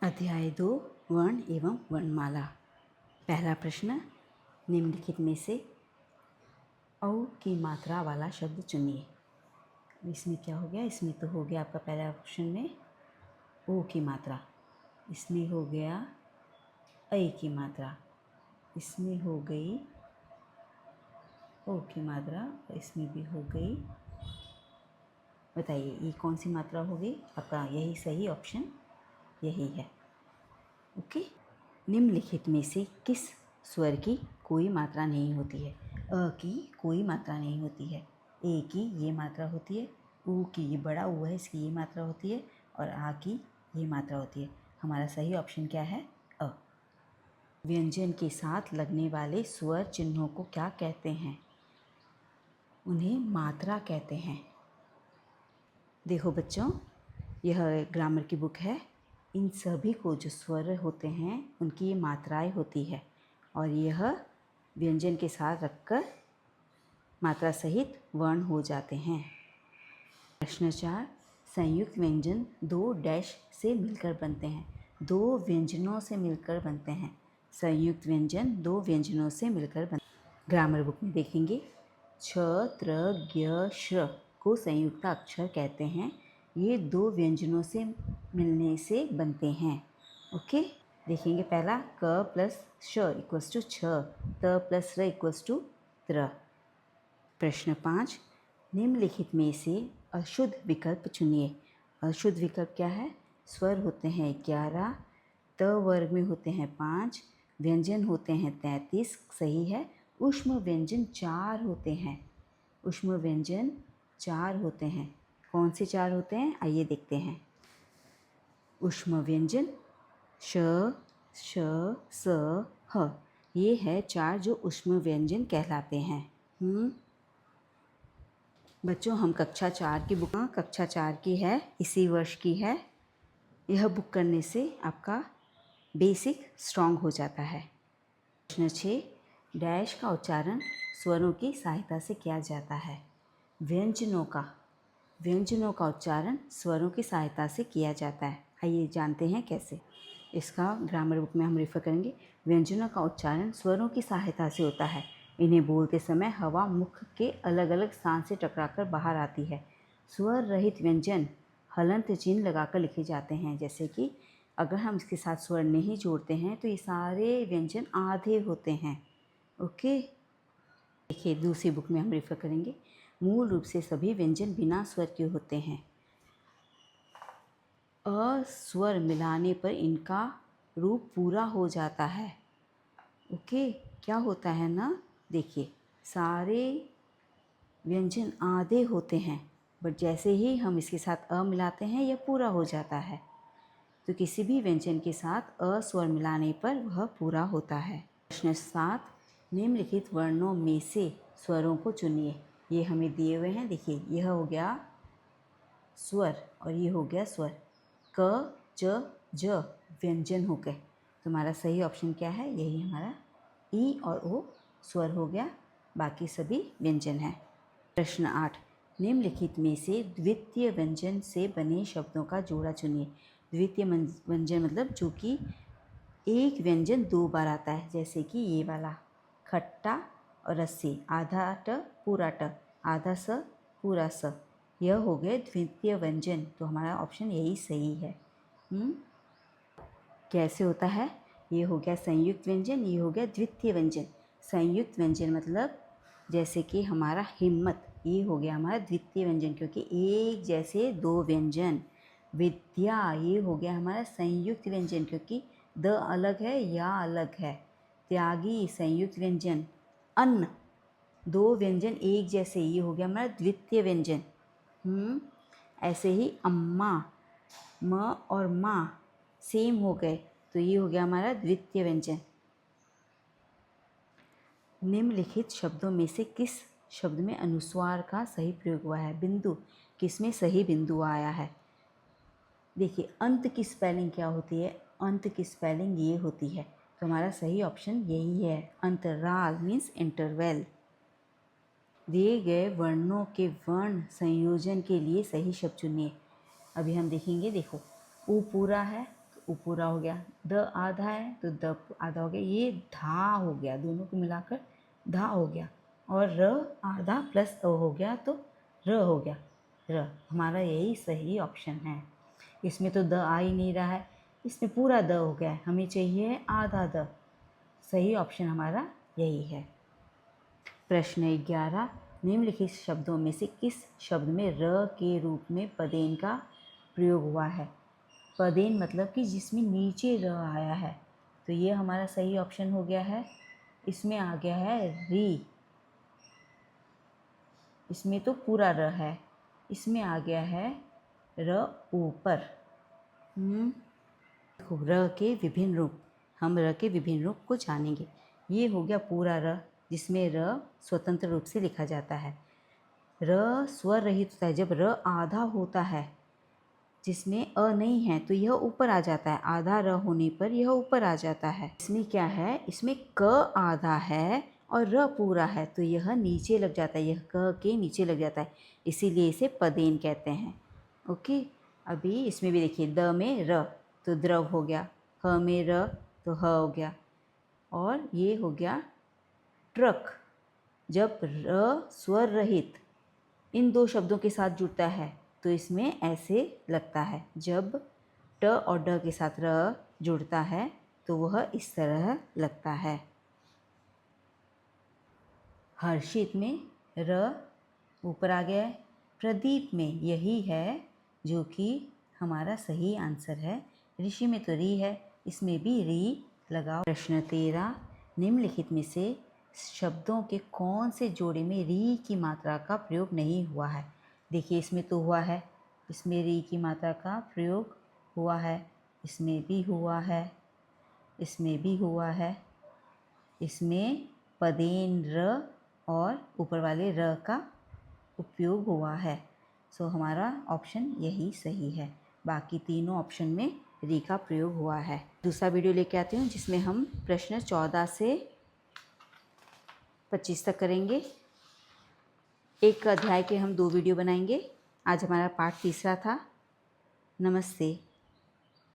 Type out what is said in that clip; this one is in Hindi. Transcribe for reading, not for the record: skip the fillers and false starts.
अध्याय 2 वर्ण एवं वर्णमाला। पहला प्रश्न, निम्नलिखित में से औ की मात्रा वाला शब्द चुनिए। इसमें क्या हो गया? इसमें तो हो गया आपका पहला ऑप्शन में ओ की मात्रा, इसमें हो गया ऐ की मात्रा, इसमें हो गई ओ की मात्रा, इसमें भी हो गई। बताइए ये कौन सी मात्रा होगी? आपका यही सही ऑप्शन यही है। ओके। निम्नलिखित में से किस स्वर की कोई मात्रा नहीं होती है? अ की कोई मात्रा नहीं होती है, ए की ये मात्रा होती है, ऊ की ये बड़ा ऊ है इसकी ये मात्रा होती है, और आ की ये मात्रा होती है। हमारा सही ऑप्शन क्या है? अ। व्यंजन के साथ लगने वाले स्वर चिन्हों को क्या कहते हैं? उन्हें मात्रा कहते हैं। देखो बच्चों, यह ग्रामर की बुक है। इन सभी को जो स्वर होते हैं उनकी ये मात्राएं होती है, और यह व्यंजन के साथ रखकर मात्रा सहित वर्ण हो जाते हैं। प्रश्न 4, संयुक्त व्यंजन दो डैश से मिलकर बनते हैं। दो व्यंजनों से मिलकर बनते हैं। संयुक्त व्यंजन दो व्यंजनों से मिलकर बनते हैं। ग्रामर बुक में देखेंगे, छ, त्र, ज्ञ, श्र को संयुक्त अक्षर कहते हैं। ये दो व्यंजनों से मिलने से बनते हैं। ओके। देखेंगे पहला, क प्लस श इक्वल्स टू छ, त प्लस र इक्वल्स टू त्र। प्रश्न 5, निम्नलिखित में से अशुद्ध विकल्प चुनिए। अशुद्ध विकल्प क्या है? स्वर होते हैं 11, त वर्ग में होते हैं 5, व्यंजन होते हैं 33, सही है। ऊष्म व्यंजन 4 होते हैं। ऊष्म व्यंजन 4 होते हैं। कौन से 4 होते हैं? आइए देखते हैं। ऊष्म व्यंजन श, श, स, ह, ये है 4 जो ऊष्म व्यंजन कहलाते हैं। बच्चों, हम कक्षा 4 की बुक, कक्षा 4 की है, इसी वर्ष की है। यह बुक करने से आपका बेसिक स्ट्रांग हो जाता है। प्रश्न 6, डैश का उच्चारण स्वरों की सहायता से किया जाता है। व्यंजनों का उच्चारण स्वरों की सहायता से किया जाता है। आइए जानते हैं कैसे। इसका ग्रामर बुक में हम रेफर करेंगे। व्यंजनों का उच्चारण स्वरों की सहायता से होता है। इन्हें बोलते समय हवा मुख के अलग अलग स्थान से टकराकर बाहर आती है। स्वर रहित व्यंजन हलंत चिन्ह लगाकर लिखे जाते हैं। जैसे कि अगर हम इसके साथ स्वर नहीं जोड़ते हैं तो ये सारे व्यंजन आधे होते हैं। ओके। देखिए दूसरी बुक में हम रेफर करेंगे। मूल रूप से सभी व्यंजन बिना स्वर के होते हैं। अस्वर मिलाने पर इनका रूप पूरा हो जाता है। ओके। क्या होता है ना, देखिए सारे व्यंजन आधे होते हैं, बट जैसे ही हम इसके साथ अ मिलाते हैं यह पूरा हो जाता है। तो किसी भी व्यंजन के साथ अस्वर मिलाने पर वह पूरा होता है। प्रश्न 7, निम्नलिखित वर्णों में से स्वरों को चुनिए। ये हमें दिए हुए हैं। देखिए यह हो गया स्वर और ये हो गया स्वर। क, च, ज व्यंजन हो गए। तो हमारा सही ऑप्शन क्या है? यही हमारा ई और ओ स्वर हो गया, बाकी सभी व्यंजन है। प्रश्न 8, निम्नलिखित में से द्वितीय व्यंजन से बने शब्दों का जोड़ा चुनिए। द्वितीय व्यंजन मतलब जो कि एक व्यंजन 2 बार आता है। जैसे कि ये वाला खट्टा और रस्सी, आधा ट पूरा ट, आधा स पूरा स, यह हो गए द्वितीय व्यंजन। तो हमारा ऑप्शन यही सही है। कैसे होता है? ये हो गया संयुक्त व्यंजन, ये हो गया द्वितीय व्यंजन। संयुक्त व्यंजन मतलब जैसे कि हमारा हिम्मत, ये हो गया हमारा द्वितीय व्यंजन क्योंकि एक जैसे दो व्यंजन। विद्या, ये हो गया हमारा संयुक्त व्यंजन क्योंकि द अलग है या अलग है। त्यागी, संयुक्त व्यंजन। अन्न, दो व्यंजन एक जैसे, ये हो गया हमारा द्वितीय व्यंजन। ऐसे ही अम्मा, म और माँ सेम हो गए, तो ये हो गया हमारा द्वितीय व्यंजन। निम्नलिखित शब्दों में से किस शब्द में अनुस्वार का सही प्रयोग हुआ है? बिंदु, किसमें सही बिंदु आया है? देखिए अंत की स्पेलिंग क्या होती है? अंत की स्पेलिंग ये होती है। तो हमारा सही ऑप्शन यही है, अंतराल मीन्स इंटरवल। दिए गए वर्णों के वर्ण संयोजन के लिए सही शब्द चुनिए। अभी हम देखेंगे, देखो ऊ पूरा है उ पूरा हो गया, द आधा है तो द आधा हो गया, ये धा हो गया, दोनों को मिलाकर धा हो गया, और र आधा प्लस अ हो गया तो र हो गया, र। हमारा यही सही ऑप्शन है। इसमें तो द आ ही नहीं रहा है, इसमें पूरा द हो गया है, हमें चाहिए आधा द। सही ऑप्शन हमारा यही है। प्रश्न 11, निम्नलिखित शब्दों में से किस शब्द में र के रूप में पदेन का प्रयोग हुआ है? पदेन मतलब कि जिसमें नीचे र आया है, तो ये हमारा सही ऑप्शन हो गया है। इसमें आ गया है री, इसमें तो पूरा र है, इसमें आ गया है र ऊपर। देखो र के विभिन्न रूप, हम र के विभिन्न रूप को जानेंगे। ये हो गया पूरा र, जिसमें र स्वतंत्र रूप से लिखा जाता है। र स्वर रहित होता है, जब र आधा होता है जिसमें अ नहीं है तो यह ऊपर आ जाता है, आधा र होने पर यह ऊपर आ जाता है। इसमें क्या है, इसमें क आधा है और र पूरा है तो यह नीचे लग जाता है, यह क के नीचे लग जाता है, इसीलिए इसे पदेन कहते हैं। ओके, अभी इसमें भी देखिए, द में र तो द्रव हो गया, ह में र तो ह हो गया, और ये हो गया ट्रक। जब र स्वर रहित इन दो शब्दों के साथ जुड़ता है तो इसमें ऐसे लगता है, जब ट और ड के साथ र जुड़ता है तो वह इस तरह लगता है। हर्षित में र ऊपर आ गया है, प्रदीप में यही है जो कि हमारा सही आंसर है। ऋषि में तो री है, इसमें भी री लगाओ। प्रश्न 13, निम्नलिखित में से शब्दों के कौन से जोड़े में री की मात्रा का प्रयोग नहीं हुआ है? देखिए, इसमें तो हुआ है, इसमें री की मात्रा का प्रयोग हुआ है, इसमें भी हुआ है, इसमें भी हुआ है, इसमें पदेन र और ऊपर वाले र का उपयोग हुआ है। सो हमारा ऑप्शन यही सही है। बाकी तीनों ऑप्शन में री का प्रयोग हुआ है। दूसरा वीडियो लेके आती हूँ जिसमें हम प्रश्न 14 से 25 तक करेंगे। एक अध्याय के हम 2 वीडियो बनाएंगे। आज हमारा पाठ तीसरा था। नमस्ते।